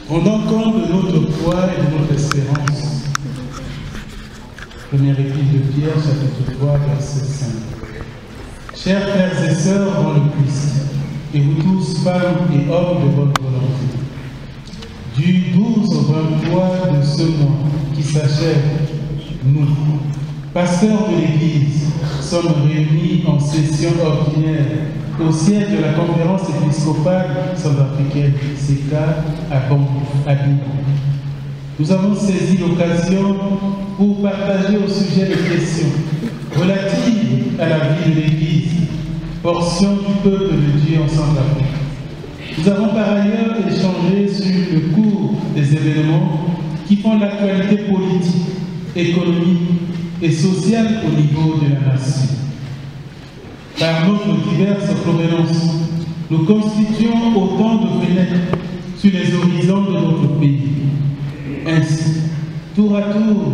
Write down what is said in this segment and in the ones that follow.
Rendant compte de notre foi et de notre espérance. Première épître de Pierre, chapitre 3, verset 5. Chers frères et sœurs dans le Christ, et vous tous, femmes et hommes de bonne volonté, du 12 au 23 de ce mois qui s'achève, nous, pasteurs de l'Église, sommes réunis en session ordinaire au siège de la conférence épiscopale centrafricaine CECA à Abidjan. Nous avons saisi l'occasion pour partager au sujet des questions relatives à la vie de l'Église, portion du peuple de Dieu en Centrafrique. Nous avons par ailleurs échangé sur le cours des événements qui font l'actualité politique, économique et sociale au niveau de la nation. Par notre diverses provenances, nous constituons autant de fenêtres sur les horizons de notre pays. Ainsi, tour à tour,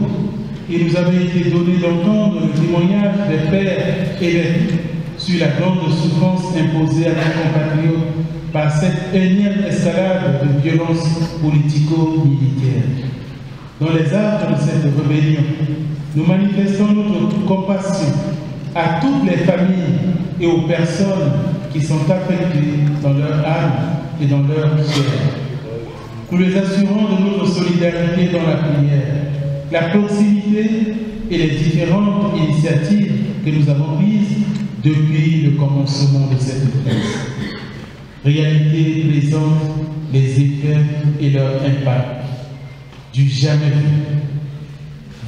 il nous avait été donné d'entendre le témoignage des pères et des filles sur la grande souffrance imposée à nos compatriotes par cette énième escalade de violence politico-militaire. Dans les arbres de cette rébellion, nous manifestons notre compassion à toutes les familles et aux personnes qui sont affectées dans leur âme et dans leur chair. Nous les assurons de notre solidarité dans la prière, la proximité et les différentes initiatives que nous avons prises depuis le commencement de cette crise. Réalité présente les effets et leur impact du jamais vu.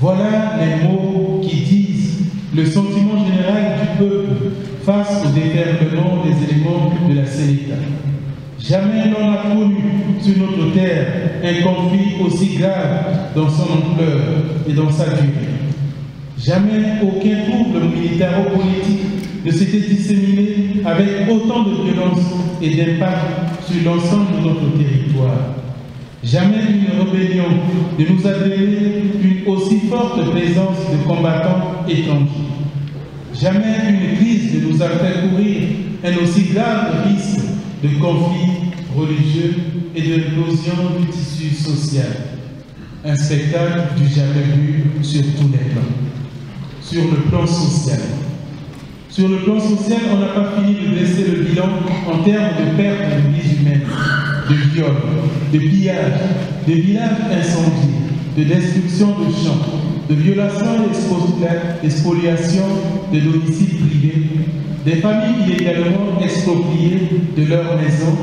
Voilà les mots qui disent le sentiment général du peuple face au déferlement des éléments de la Sénéca. Jamais l'on n'a connu sur notre terre un conflit aussi grave dans son ampleur et dans sa durée. Jamais aucun trouble militaro-politique ne s'était disséminé avec autant de violence et d'impact sur l'ensemble de notre territoire. Jamais une rébellion ne nous a donné une aussi forte présence de combattants étrangers. Jamais une crise ne nous a fait courir un aussi grave risque de conflits religieux et de l'éclosion du tissu social. Un spectacle du jamais vu sur tous les plans. Sur le plan social. Sur le plan social, on n'a pas fini de dresser le bilan en termes de perte de vies humaines, de viols, de pillages, de villages incendiés, de destruction de champs, de violations et spoliation de domiciles privés, des familles illégalement expropriées de leurs maisons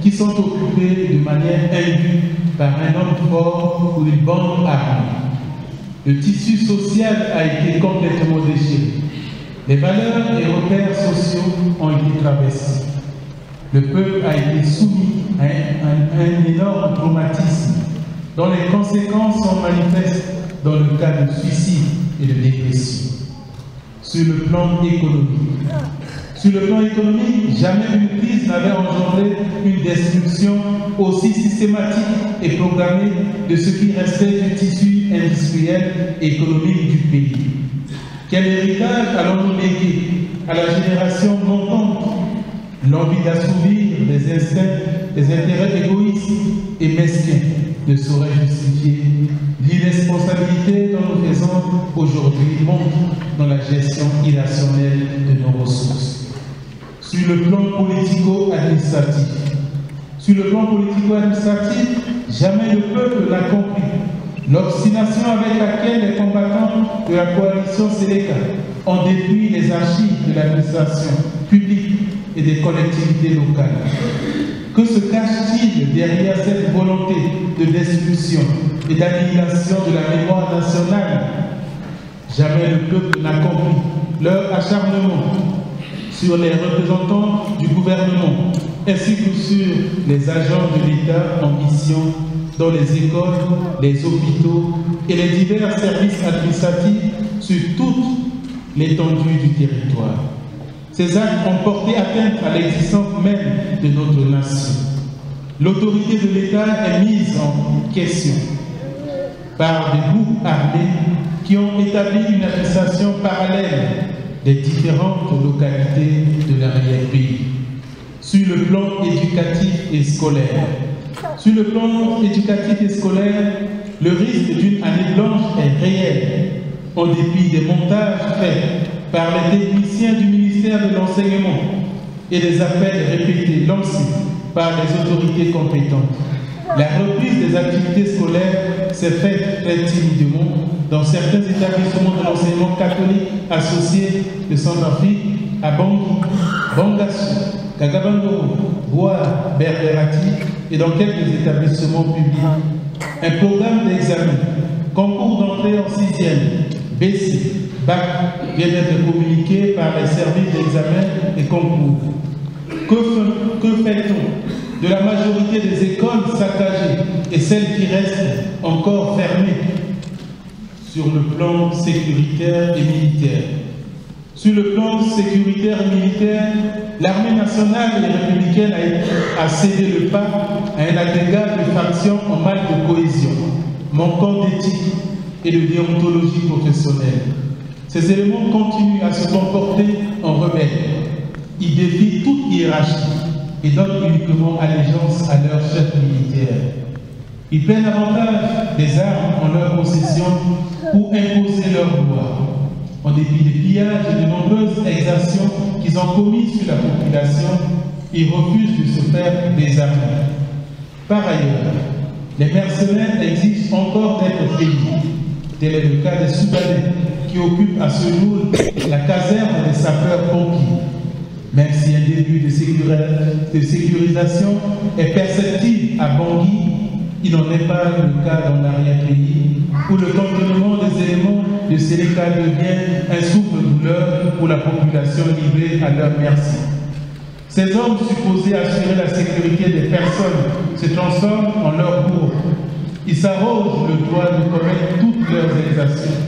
qui sont occupées de manière indue par un homme fort ou une bande armée. Le tissu social a été complètement déchiré. Les valeurs et repères sociaux ont été traversés. Le peuple a été soumis à un énorme traumatisme dont les conséquences sont manifestes dans le cas de suicide et de dépression. Sur le plan économique. Sur le plan économique, jamais une crise n'avait engendré une destruction aussi systématique et programmée de ce qui restait du tissu industriel et économique du pays. Quel héritage allons-nous léguer à la génération montante? L'envie d'assouvir les instincts, les intérêts égoïstes et mesquins ne saurait justifier l'irresponsabilité dont nous faisons aujourd'hui montre dans la gestion irrationnelle de nos ressources. Sur le plan politico-administratif, jamais le peuple n'a compris l'obstination avec laquelle les combattants de la coalition Sénéca ont détruit les archives de l'administration publique et des collectivités locales. Que se cache-t-il derrière cette volonté de destruction et d'annihilation de la mémoire nationale? Jamais le peuple n'a compris leur acharnement sur les représentants du gouvernement ainsi que sur les agents de l'État en mission dans les écoles, les hôpitaux et les divers services administratifs sur toute l'étendue du territoire. Ces actes ont porté atteinte à l'existence même de notre nation. L'autorité de l'État est mise en question par des groupes armés qui ont établi une administration parallèle des différentes localités de l'arrière-pays. Sur le plan éducatif, et scolaire. Sur le plan éducatif et scolaire, le risque d'une année blanche est réel, en dépit des montages faits par les techniciens du ministère de l'Enseignement et des appels répétés lancés par les autorités compétentes. La reprise des activités scolaires s'est faite très timidement dans certains établissements de l'enseignement catholique associés de Centrafrique à Bangui, Bangassou, Kagabandoro, Boa, Berberati et dans quelques établissements publics. Un programme d'examen, concours d'entrée en 6e, BC, BAC, vient d'être communiqué par les services d'examen et concours. Que fait-on de la majorité des écoles saccagées et celles qui restent encore fermées sur le plan sécuritaire et militaire? Sur le plan sécuritaire et militaire, l'armée nationale et républicaine a cédé le pas à un agrégat de factions en mal de cohésion, manquant d'éthique et de déontologie professionnelle. Ces éléments continuent à se comporter en rebelles. Ils défient toute hiérarchie et donnent uniquement allégeance à leur chef militaire. Ils prennent avantage des armes en leur possession pour imposer leurs lois. En dépit des pillages et de nombreuses exactions qu'ils ont commises sur la population, ils refusent de se faire désarmer. Par ailleurs, les mercenaires exigent encore d'être payés. Tel est le cas des Soudanais qui occupent à ce jour la caserne des sapeurs-pompiers. Même si un début de sécurisation est perceptible à Bangui, il n'en est pas le cas dans l'arrière-pays, où le cantonnement des éléments de Séléka devient un souffle-douleur pour la population livrée à leur merci. Ces hommes supposés assurer la sécurité des personnes se transforment en leurs bourreaux. Ils s'arrogent le droit de commettre toutes leurs exactions.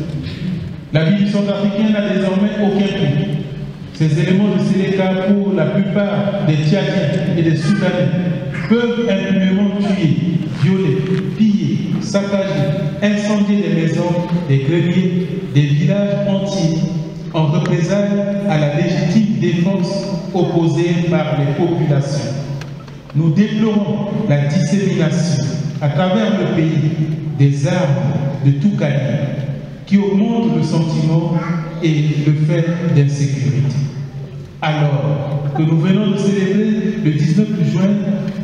La vie du Centrafricain n'a désormais aucun prix. Ces éléments de Séléka, pour la plupart des Tchadiens et des Soudanais, peuvent impunément tuer, violer, piller, saccager, incendier des maisons, des greniers, des villages entiers, en représailles à la légitime défense opposée par les populations. Nous déplorons la dissémination à travers le pays des armes de tout calibre qui augmentent le sentiment et le fait d'insécurité. Alors que nous venons de célébrer le 19 juin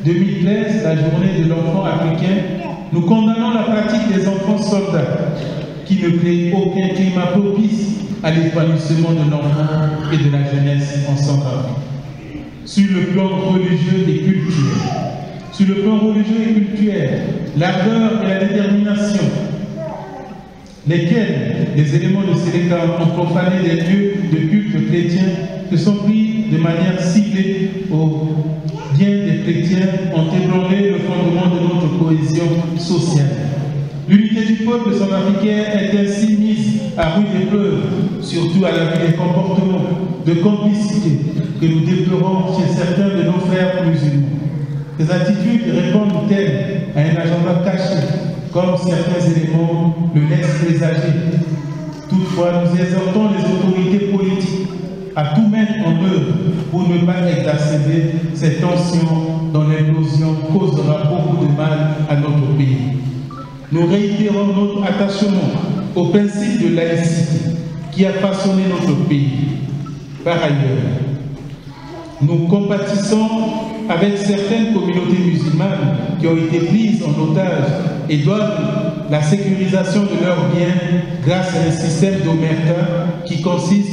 2013 la journée de l'enfant africain, nous condamnons la pratique des enfants soldats qui ne créent aucun climat propice à l'épanouissement de l'enfant et de la jeunesse en Centrafrique. Sur le plan religieux et culturel, l'ardeur et la détermination, lesquels les éléments de Séléka ont profané des lieux de culte chrétiens se sont pris de manière ciblée au bien des chrétiens, ont ébranlé le fondement de notre cohésion sociale. L'unité du peuple centrafricain est ainsi mise à rude épreuve, surtout à la vue des comportements de complicité que nous déplorons chez certains de nos frères musulmans. Ces attitudes répondent-elles à un agenda caché, comme certains éléments le laissent présager? Toutefois, nous exhortons les autorités politiques à tout mettre en œuvre pour ne pas exacerber ces tensions dont l'implosion causera beaucoup de mal à notre pays. Nous réitérons notre attachement au principe de laïcité qui a façonné notre pays. Par ailleurs, nous compatissons avec certaines communautés musulmanes qui ont été prises en otage et doivent la sécurisation de leurs biens grâce à un système d'omerta qui consiste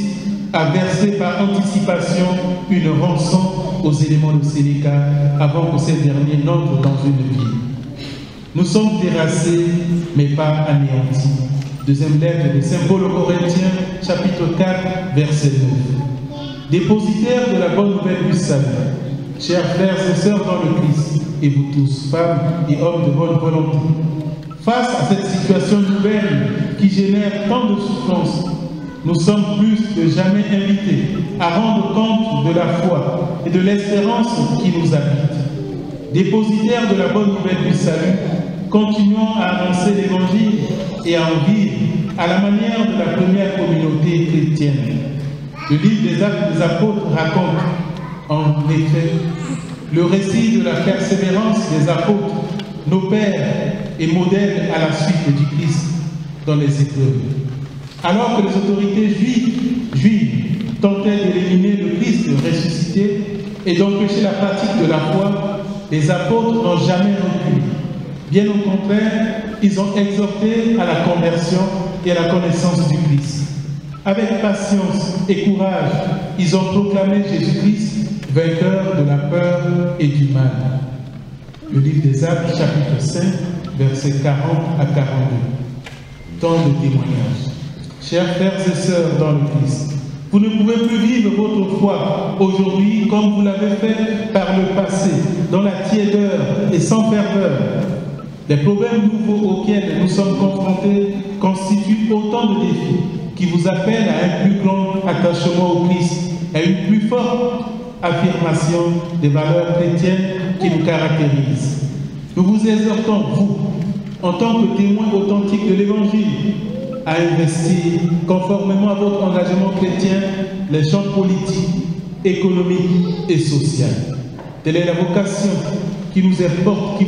à verser par anticipation une rançon aux éléments de Séléka avant que ces derniers n'entrent dans une ville. Nous sommes terrassés, mais pas anéantis. Deuxième lettre de Saint Paul aux Corinthiens, chapitre 4, verset 9. Dépositaires de la bonne nouvelle du salut, chers frères et sœurs dans le Christ, et vous tous, femmes et hommes de bonne volonté, face à cette situation nouvelle qui génère tant de souffrances, nous sommes plus que jamais invités à rendre compte de la foi et de l'espérance qui nous habite. Dépositaires de la bonne nouvelle du salut, continuons à annoncer l'Évangile et à en vivre à la manière de la première communauté chrétienne. Le livre des Actes des Apôtres raconte en effet le récit de la persévérance des apôtres, nos pères et modèles à la suite du Christ dans les épreuves. Alors que les autorités juives tentaient d'éliminer le Christ ressuscité et d'empêcher la pratique de la foi, les apôtres n'ont jamais reculé. Bien au contraire, ils ont exhorté à la conversion et à la connaissance du Christ. Avec patience et courage, ils ont proclamé Jésus-Christ, vainqueur de la peur et du mal. Le livre des Actes, chapitre 5, versets 40 à 42. Tant de témoignages. Chers frères et sœurs dans le Christ, vous ne pouvez plus vivre votre foi aujourd'hui comme vous l'avez fait par le passé, dans la tiédeur et sans ferveur. Les problèmes nouveaux auxquels nous sommes confrontés constituent autant de défis qui vous appellent à un plus grand attachement au Christ, à une plus forte affirmation des valeurs chrétiennes qui nous caractérisent. Nous vous exhortons, vous, en tant que témoins authentiques de l'Évangile, à investir, conformément à votre engagement chrétien, les champs politiques, économiques et sociaux. Telle est la vocation qui vous est propre,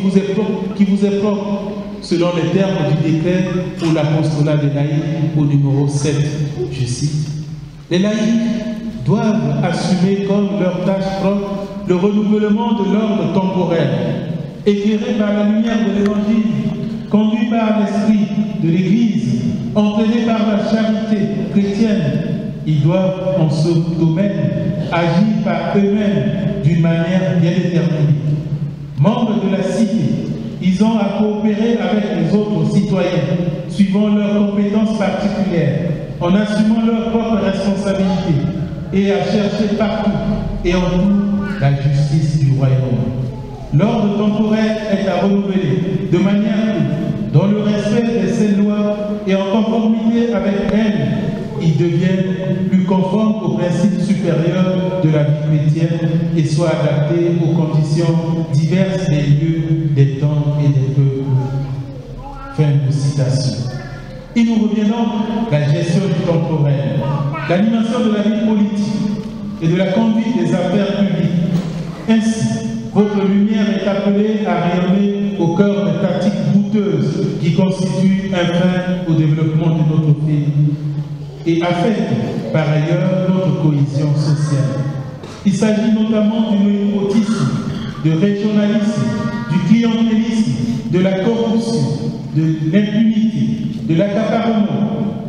selon les termes du décret pour l'apostolat des laïcs au numéro 7. Je cite: les laïcs doivent assumer comme leur tâche propre le renouvellement de l'ordre temporel, éclairé par la lumière de l'Évangile, conduit par l'esprit de l'Église, entraîné par la charité chrétienne. Ils doivent en ce domaine agir par eux-mêmes d'une manière bien déterminée. Membres de la cité, ils ont à coopérer avec les autres citoyens, suivant leurs compétences particulières, en assumant leurs propres responsabilités et à chercher partout et en tout la justice du royaume. L'ordre temporel est à renouveler de manière que, dans le respect de ces lois et en conformité avec elles, ils deviennent plus conformes aux principes supérieurs de la vie chrétienne et soient adaptés aux conditions diverses des lieux, des temps et des peuples. Fin de citation. Il nous revient donc la gestion du temporel, l'animation de la vie politique et de la conduite des affaires publiques. Ainsi, votre lumière est appelée à rayonner au cœur des pratiques douteuses qui constituent un frein au développement de notre pays et affectent par ailleurs notre cohésion sociale. Il s'agit notamment du népotisme, du régionalisme, du clientélisme, de la corruption, de l'impunité, de l'accaparement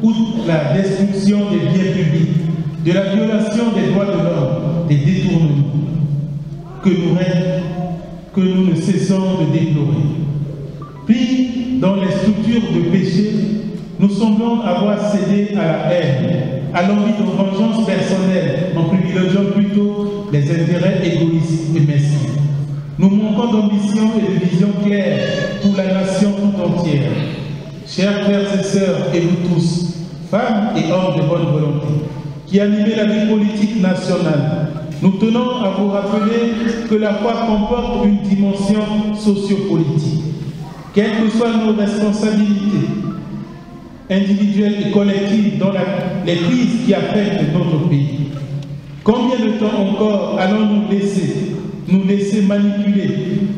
ou de la destruction des biens publics, de la violation des droits de l'homme, des détournements que nous ne cessons de déplorer. Puis, dans les structures de péché, nous semblons avoir cédé à la haine, à l'envie de vengeance personnelle, en privilégiant plutôt les intérêts égoïstes et mesquins. Nous manquons d'ambition et de vision claire pour la nation tout entière. Chers frères et sœurs, et vous tous, femmes et hommes de bonne volonté, qui animez la vie politique nationale, nous tenons à vous rappeler que la foi comporte une dimension sociopolitique. Quelles que soient nos responsabilités individuelles et collectives dans les crises qui affectent notre pays, combien de temps encore allons-nous nous laisser manipuler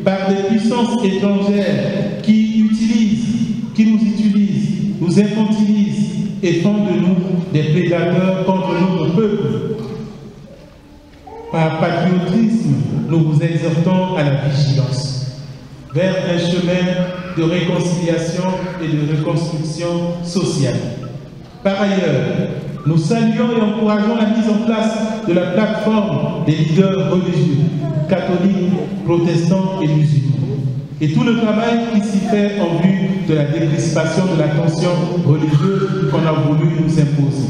par des puissances étrangères qui nous utilisent, nous infantilisent et font de nous des prédateurs contre notre peuple? Par patriotisme, nous vous exhortons à la vigilance vers un chemin de réconciliation et de reconstruction sociale. Par ailleurs, nous saluons et encourageons la mise en place de la plateforme des leaders religieux, catholiques, protestants et musulmans, et tout le travail qui s'y fait en vue de la décrispation de la tension religieuse qu'on a voulu nous imposer.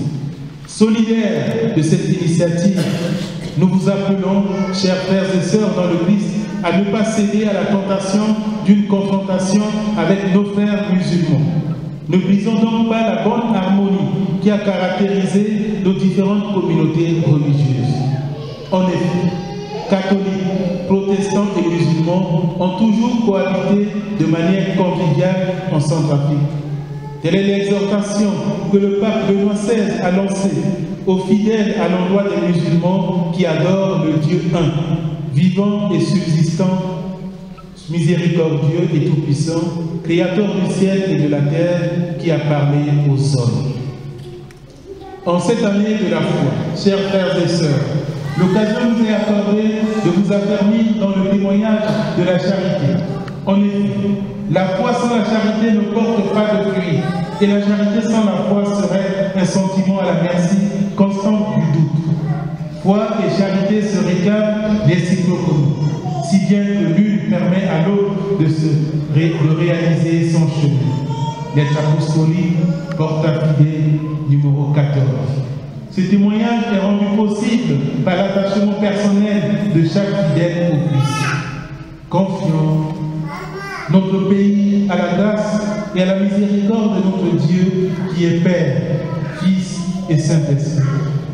Solidaires de cette initiative, nous vous appelons, chers frères et sœurs dans le Christ, à ne pas céder à la tentation d'une confrontation avec nos frères musulmans. Ne brisons donc pas la bonne harmonie qui a caractérisé nos différentes communautés religieuses. En effet, catholiques, protestants et musulmans ont toujours cohabité de manière conviviale en Centrafrique. Telle est l'exhortation que le pape Benoît XVI a lancée aux fidèles à l'endroit des musulmans qui adorent le Dieu un, vivant et subsistant, miséricordieux et tout-puissant, créateur du ciel et de la terre, qui a parlé aux hommes. En cette année de la foi, chers frères et sœurs, l'occasion nous est accordée de vous affermir dans le témoignage de la charité. En effet, la foi sans la charité ne porte pas de fruits, et la charité sans la foi serait un sentiment à la merci constante du doute. Foi et charité se réclament réciproquement, si bien que l'une permet à l'autre de réaliser son chemin. Lettre apostolique, Porta Fidei, numéro 14. Ce témoignage est rendu possible par l'attachement personnel de chaque fidèle au Christ. Confiant notre pays à la grâce et à la miséricorde de notre Dieu qui est Père, Fils et Saint-Esprit.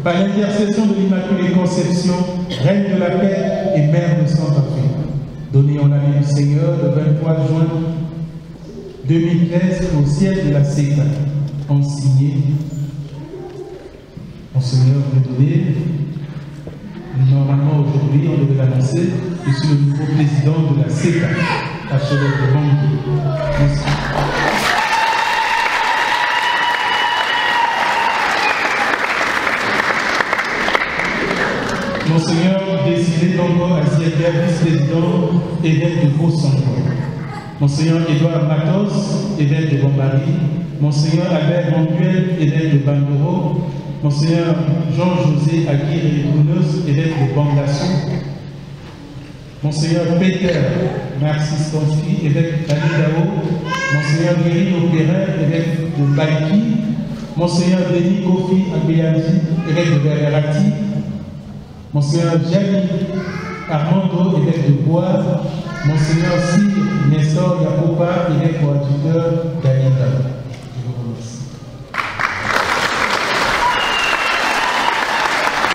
Par l'intercession de l'Immaculée Conception, Reine de la paix et Mère de Sainte-Afrique. Donnée en l'année du Seigneur le 23 juin 2013 au siège de la CECA, en signé Monseigneur Redonné. Normalement aujourd'hui, on devait l'annoncer, je suis le nouveau président de la CECA, archevêque de Bangui. Merci. Monseigneur Décidé Dongo Aziaga, vice-président, évêque de Beau-Sango. Monseigneur Édouard Matos, évêque de Bombari. Monseigneur Albert Monduel, évêque de Bandoro. Monseigneur Jean-José Aguirre Kounos, évêque de Bangassou. Monseigneur Peter Narcisse Konski, évêque d'Alidao. Monseigneur Guérino Perrin, évêque de Baïki. Monseigneur Denis Kofi Abeyadi, évêque de Vererati. Monseigneur Gianni Armando, évêque de Bois. Monseigneur Cyr Nestor Yacopa, évêque coadjuteur